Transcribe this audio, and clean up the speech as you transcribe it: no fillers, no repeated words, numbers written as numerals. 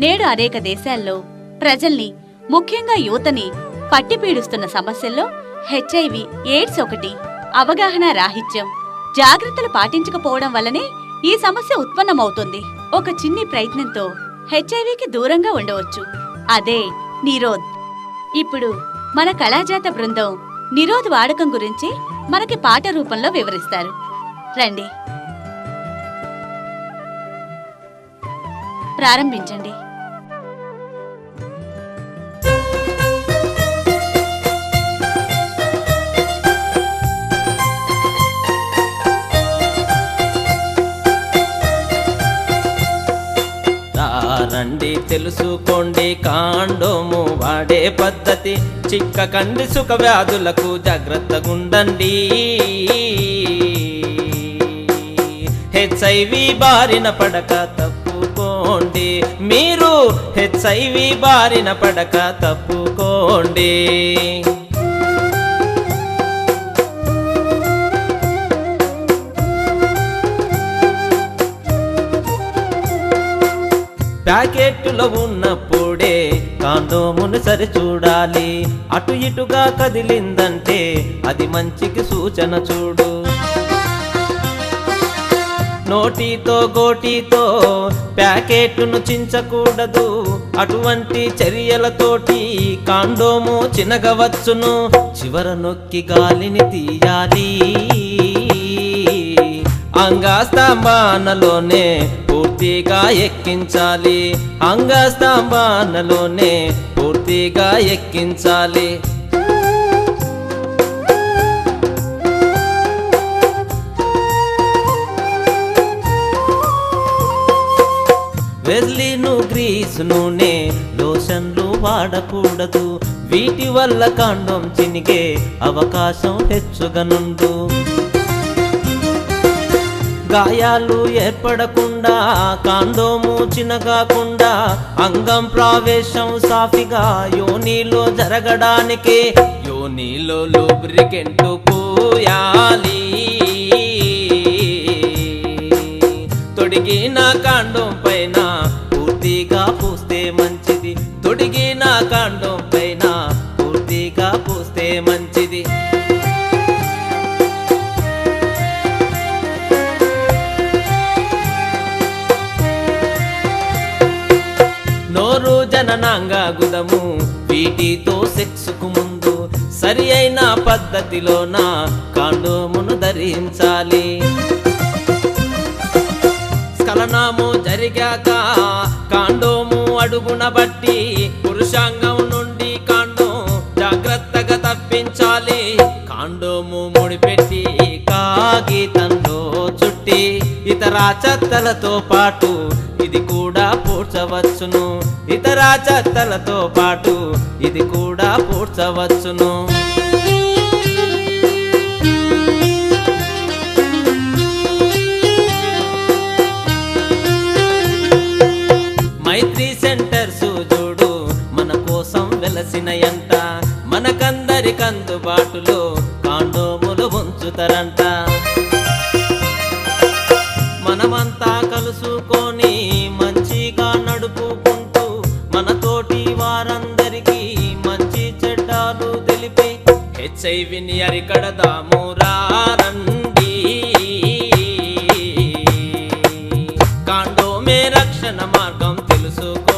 నేడు అనేక దేశాల్లో ప్రజల్ని, ముఖ్యంగా యువతని పట్టిపీడుస్తున్న సమస్యల్లో హెచ్ఐవి, ఎయిడ్స్ ఒకటి. అవగాహన రాహిత్యం, జాగ్రత్తలు పాటించకపోవడం వల్లనే ఈ సమస్య ఉత్పన్నమవుతుంది. ఒక చిన్ని ప్రయత్నంతో హెచ్ఐవికి దూరంగా ఉండవచ్చు. అదే నిరోధ్. ఇప్పుడు మన కళాజాత బృందం నిరోధ్ వాడకం గురించి మనకి పాట రూపంలో వివరిస్తారు. రండి, ప్రారంభించండి. రండి తెలుసుకోండి కాండోము వాడే పద్ధతి, చిక్కకండి సుఖ వ్యాధులకు జాగ్రత్తగుండండి. హెచ్ఐవి బారిన పడక తప్పుకోండి, మీరు హెచ్ఐవి బారిన పడక తప్పుకోండి. ప్యాకెట్లో ఉన్నప్పుడే కాండోమును సరి చూడాలి. అటు ఇటుగా కదిలిందంటే అది మంచికి సూచన చూడు. నోటితో గోటితో ప్యాకెట్ను చించకూడదు. అటువంటి చర్యలతోటి కాండోము చినగవచ్చును. చివర నొక్కి గాలిని తీయాలి. అంగస్తంభానలోనే పూర్తిగా ఎక్కించాలి. అంగస్తంభానలోనే పూర్తిగా ఎక్కించాలి. వెజ్లీను, గ్రీసు నూనె, లోషన్లు వాడకూడదు. వీటి వల్ల కాండోం చినిగే అవకాశం హెచ్చుగనుండు. గాయాలు ఏర్పడకుండా, కాండోము చినగాకుండా, అంగం ప్రవేశం సాఫీగా యోనిలో జరగడానికి యోనిలో లూబ్రికెంట్ పూయాలి. తొడిగిన కాండోం పైన పూర్తిగా పూస్తే మంచిది. తొడిగిన కాండోం పైన పూర్తిగా పూస్తే మంచిది. నోరు జననాంగ గుదము, వీటితో సెక్స్కు ముందు సరి అయిన పద్ధతిలోన కాండోమును ధరించాలి. స్ఖలనము జరిగాక కాండోము అడుగున బట్టి పురుషాంగం నుండి కాండోం జాగ్రత్తగా తప్పించాలి. కాండోము ముడిపెట్టి కాగితంలో చుట్టి ఇతర చెత్తలతో పాటు ఇది కూడా పూడ్చవచ్చును. ఇతర చెత్తలతో పాటు ఇది కూడా పూడ్చవచ్చును. మైత్రి సెంటర్స్ చూడు మన కోసం వెలసినయంట. మనకందరికి అందుబాటులో కాండోములు ఉంచుతారంట. మనమంతా కలుసుకొని మంచిగా నడుపుకుంటూ మనతోటి వారందరికీ మంచి చెడ్డాలు తెలిపి హెచ్ఐవిని అరికడదాము రండి. కాండోమే రక్షణ మార్గం తెలుసుకో.